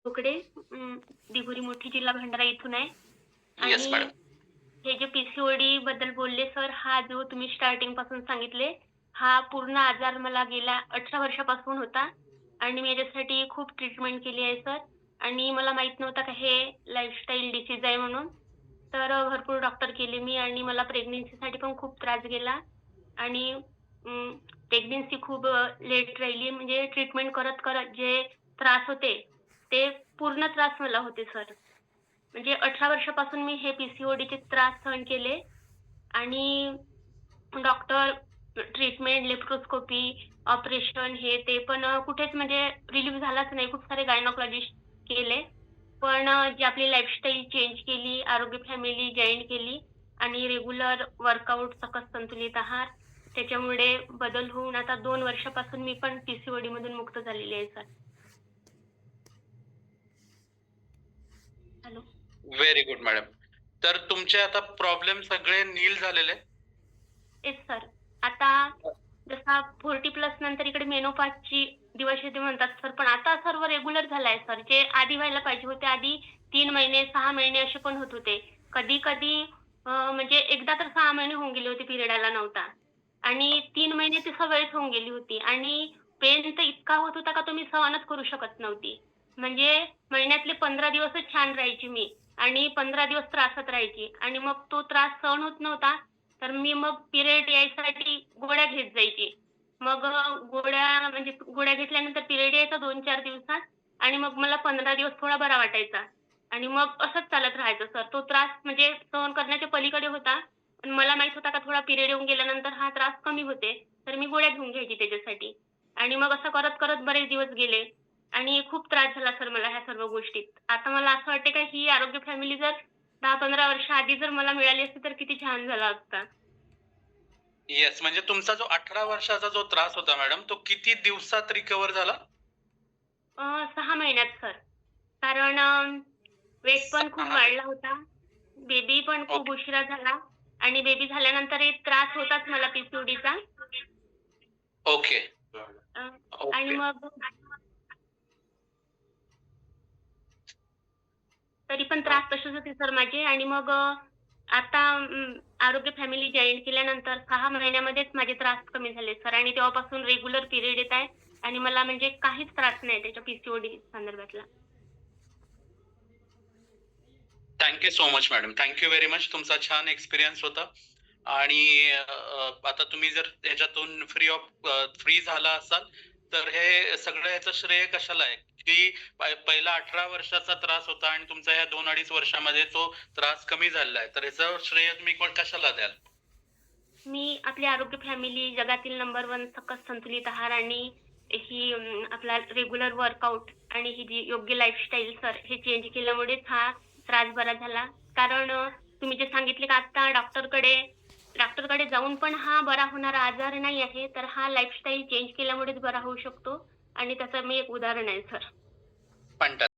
तुकडे दिघोरी मोठी जिल्हा भंडारा इथून आहे. येस आणि मॅडम. हे जे पी-सी-ओ-डी बद्दल बोलले सर, हा जो तुम्ही स्टार्टिंगपासून सांगितले, हा पूर्ण आजार मला गेल्या 18 वर्षापासून होता आणि मी याच्यासाठी खूप ट्रीटमेंट केली आहे सर. आणि मला माहीत नव्हतं का हे लाईफस्टाईल डिसीज आहे म्हणून. तर भरपूर डॉक्टर केले मी आणि मला प्रेग्नन्सीसाठी पण खूप त्रास गेला आणि प्रेग्नन्सी खूप लेट राहिली. म्हणजे ट्रीटमेंट करत-करत जे त्रास होते, ते पूर्ण त्रास मला होते सर. म्हणजे 18 वर्षापासून मी हे पी-सी-ओ-डीचे त्रास सहन केले आणि डॉक्टर, ट्रीटमेंट, लेप्रोस्कोपी, ऑपरेशन हे ते पण कुठेच म्हणजे रिलीफ झालाच नाही. खूप सारे गायनोकॉलॉजिस्ट केले. पण जी आपली लाईफस्टाईल चेंज केली, आरोग्य फॅमिली जॉइन केली आणि रेग्युलर वर्कआउट, सकस संतुलित आहार, त्याच्यामुळे बदल होऊन आता 2 वर्षापासून मी पण पी-सी-ओ-डीमधून मुक्त झालेली आहे sir. Hello. Very good madam. तर तुमचे आता प्रॉब्लेम सगळे नील झालेले? Yes sir. आता जसा 40 प्लस नंतर इकडे मेनोपाजची दिवस येते म्हणतात सर, पण आता सर्व रेग्युलर झालं सर. जे आधी व्हायला पाहिजे होते, आधी 3 महिने, 6 महिने असे पण होत होते. कधी-कधी म्हणजे एकदा तर 6 महिने होऊन गेले होते पिरियड आला नव्हता आणि 3 महिने ती सवयच होऊन गेली होती आणि पेन तर इतका होत होता का तो मी सहनच करू शकत नव्हती. म्हणजे महिन्यातले 15 दिवसच छान राहायची मी आणि 15 दिवस त्रासात राहायची आणि मग तो त्रास सहन होत नव्हता, तर मी मग पिरियड यायसाठी गोळ्या घेत जायची. मग गोळ्या म्हणजे गोळ्या घेतल्यानंतर पिरियड यायचा 2-4 दिवसात आणि मग मला 15 दिवस थोडा बरा वाटायचा आणि मग असंच चालत राहायचं सर. तो त्रास म्हणजे सहन करण्याच्या पलीकडे होता. पण मला माहीत होता का थोडा पिरियड येऊन गेल्यानंतर हा त्रास कमी होते, तर मी गोळ्या घेऊन घ्यायची त्याच्यासाठी. आणि मग असं करत-करत बरेच दिवस गेले आणि खूप त्रास झाला सर मला ह्या सर्व गोष्टीत. आता मला असं वाटते का ही आरोग्य फॅमिली जर 10-15 वर्ष आधी जर मला मिळाली असती, तर किती छान झाला असता. येस, म्हणजे तुमचा जो 18 वर्षाचा जो त्रास होता मॅडम, तो किती दिवसात रिकव्हर झाला? 6 महिन्यात सर. कारण वेट पण खूप 6 महिने. वाढला होता. बेबी पण खूप ओके. उशिरा झाला आणि बेबी झाल्यानंतरही त्रास होताच मला पी-सी-ओ-डीचा. ओके. अ, आणि ओके. मग तरी पण त्रास तसेच होते सर माझे आणि मग आता आरोग्य फॅमिली जॉइन केल्यानंतर 6 महिन्यामध्येच माझे त्रास कमी झाले सर आणि तेव्हापासून रेग्युलर पिरियड येत आहे आणि मला म्हणजे काहीच त्रास नाही त्याच्या पी-सी-ओ-डी संदर्भातला. Thank you so much madam. Thank you very much. तुमचा छान एक्सपिरियन्स होता आणि आता तुम्ही जर ह्याच्यातून फ्री झाला असाल, तर हे सगळं ह्याचं श्रेय कशाला आहे, की पहिला 18 वर्षाचा त्रास होता आणि तुमचा ह्या 2-2.5 वर्षामध्ये तो त्रास कमी झालेला आहे. तर ह्याचं श्रेय तुम्ही कशाला द्याल? मी आपली आरोग्य फॅमिली, जगातील नंबर 1 सकस संतुलित आहार आणि ही आपला रेग्युलर वर्कआउट आणि ही जी योग्य लाईफस्टाईल सर, हे चेंज केल्यामुळेच हा त्रास बरा झाला. कारण तुम्ही जे सांगितले की आता डॉक्टरकडे डॉक्टरकडे जाऊन पण हा बरा होणारा आजार नाही आहे, तर हा लाईफस्टाईल चेंज केल्यामुळेच बरा होऊ शकतो आणि त्याचं मी एक उदाहरण आहे सर. फंटास्टिक.